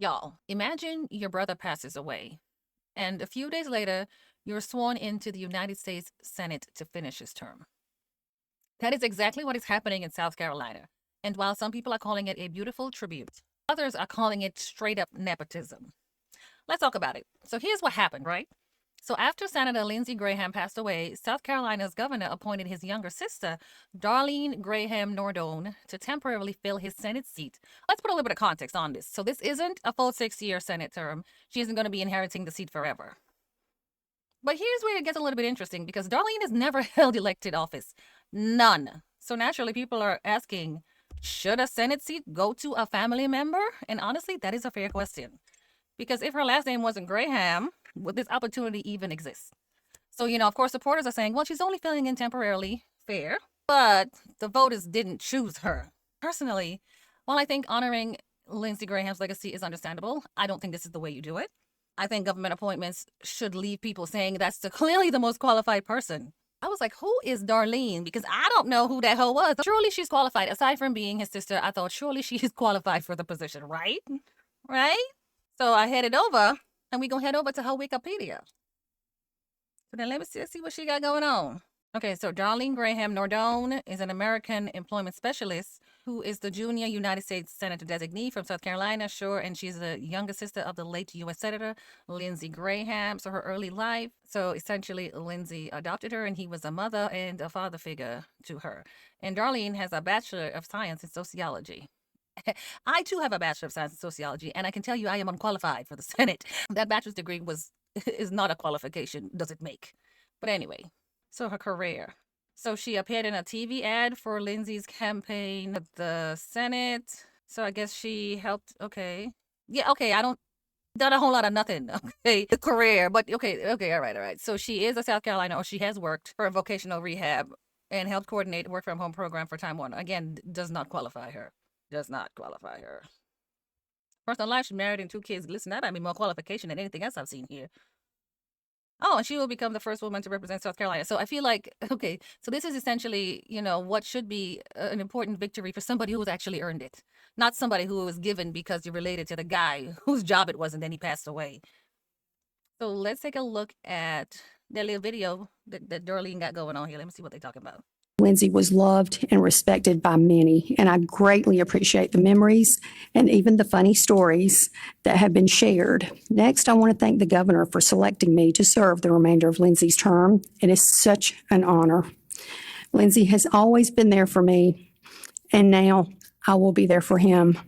Y'all, imagine your brother passes away, and a few days later, you're sworn into the United States Senate to finish his term. That is exactly what is happening in South Carolina. And while some people are calling it a beautiful tribute, others are calling it straight up nepotism. Let's talk about it. So here's what happened, right? So after Senator Lindsey Graham passed away, South Carolina's governor appointed his younger sister, Darline Graham Nordone, to temporarily fill his Senate seat. Let's put a little bit of context on this. So this isn't a full 6-year Senate term. She isn't going to be inheriting the seat forever. But here's where it gets a little bit interesting, because Darline has never held elected office. None. So naturally, people are asking, should a Senate seat go to a family member? And honestly, that is a fair question. Because if her last name wasn't Graham, would this opportunity even exist? So, of course, supporters are saying, well, she's only filling in temporarily. Fair. But the voters didn't choose her. Personally, while I think honoring Lindsey Graham's legacy is understandable, I don't think this is the way you do it. I think government appointments should leave people saying that's clearly the most qualified person. I was like, who is Darline? Because I don't know who that hoe was. Surely she's qualified. Aside from being his sister, I thought surely she is qualified for the position, right? Right? So I headed over, and we gonna head over to her Wikipedia. So then let's see what she got going on. Okay, so Darline Graham Nordone is an American employment specialist who is the junior United States Senator designee from South Carolina, sure, and she's the younger sister of the late U.S. Senator Lindsey Graham. So her early life, so essentially Lindsey adopted her, and he was a mother and a father figure to her. And Darline has a Bachelor of Science in Sociology. I too have a Bachelor of Science in Sociology, and I can tell you I am unqualified for the Senate. That bachelor's degree is not a qualification, does it make? But anyway, so her career. So she appeared in a TV ad for Lindsey's campaign at the Senate. So I guess she helped, okay. Yeah, okay, I don't done a whole lot of nothing, okay, the career, but okay, all right. So she is a South Carolina, or she has worked for a vocational rehab and helped coordinate a work-from-home program for Time Warner. Again, does not qualify her. Does not qualify her. Personal life, she's married and 2 kids. Listen, that might be more qualification than anything else I've seen here. Oh, and she will become the first woman to represent South Carolina. So I feel like, okay, so this is essentially, what should be an important victory for somebody who has actually earned it. Not somebody who was given because you're related to the guy whose job it was and then he passed away. So let's take a look at that little video that Darline got going on here. Let me see what they're talking about. Lindsey was loved and respected by many, and I greatly appreciate the memories and even the funny stories that have been shared. Next, I want to thank the governor for selecting me to serve the remainder of Lindsey's term. It is such an honor. Lindsey has always been there for me, and now I will be there for him.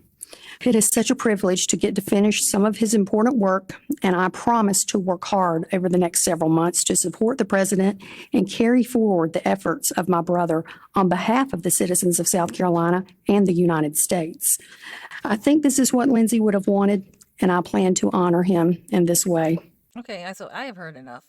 It is such a privilege to get to finish some of his important work, and I promise to work hard over the next several months to support the president and carry forward the efforts of my brother on behalf of the citizens of South Carolina and the United States. I think this is what Lindsey would have wanted, and I plan to honor him in this way. Okay, so I have heard enough.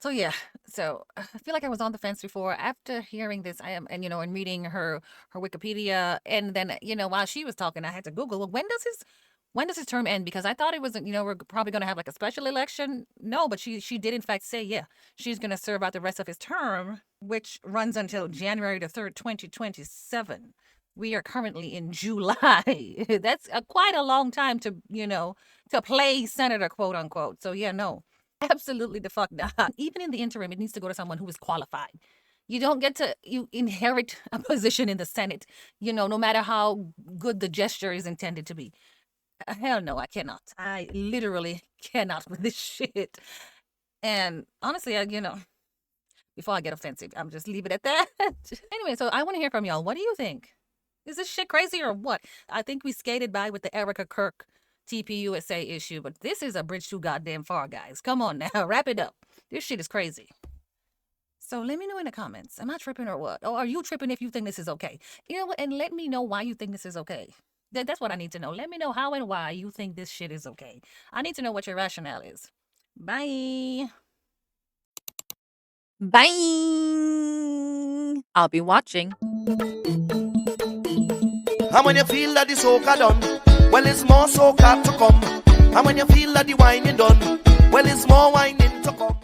So yeah, so I feel like I was on the fence before. After hearing this, I am, and reading her Wikipedia, and then while she was talking, I had to Google, well, when does his term end? Because I thought it was, we're probably going to have like a special election. No, but she did in fact say, yeah, she's going to serve out the rest of his term, which runs until January the 3rd, 2027. We are currently in July. That's quite a long time to play senator, quote unquote. So yeah, no. Absolutely the fuck not. Even in the interim, it needs to go to someone who is qualified. You don't get to inherit a position in the Senate, no matter how good the gesture is intended to be. Hell no, I cannot. I literally cannot with this shit. And honestly, before I get offensive, I'm just leave it at that. Anyway, so I want to hear from y'all. What do you think? Is this shit crazy or what? I think we skated by with the Erica Kirk TPUSA issue, but this is a bridge too goddamn far, guys. Come on now, wrap it up. This shit is crazy. So let me know in the comments. Am I tripping or what? Or are you tripping if you think this is okay? You know what? And let me know why you think this is okay. That's what I need to know. Let me know how and why you think this shit is okay. I need to know what your rationale is. Bye. Bye. I'll be watching. And when you feel that the soca done, well, it's more soca to come. And when you feel that the whining done, well, it's more whining to come.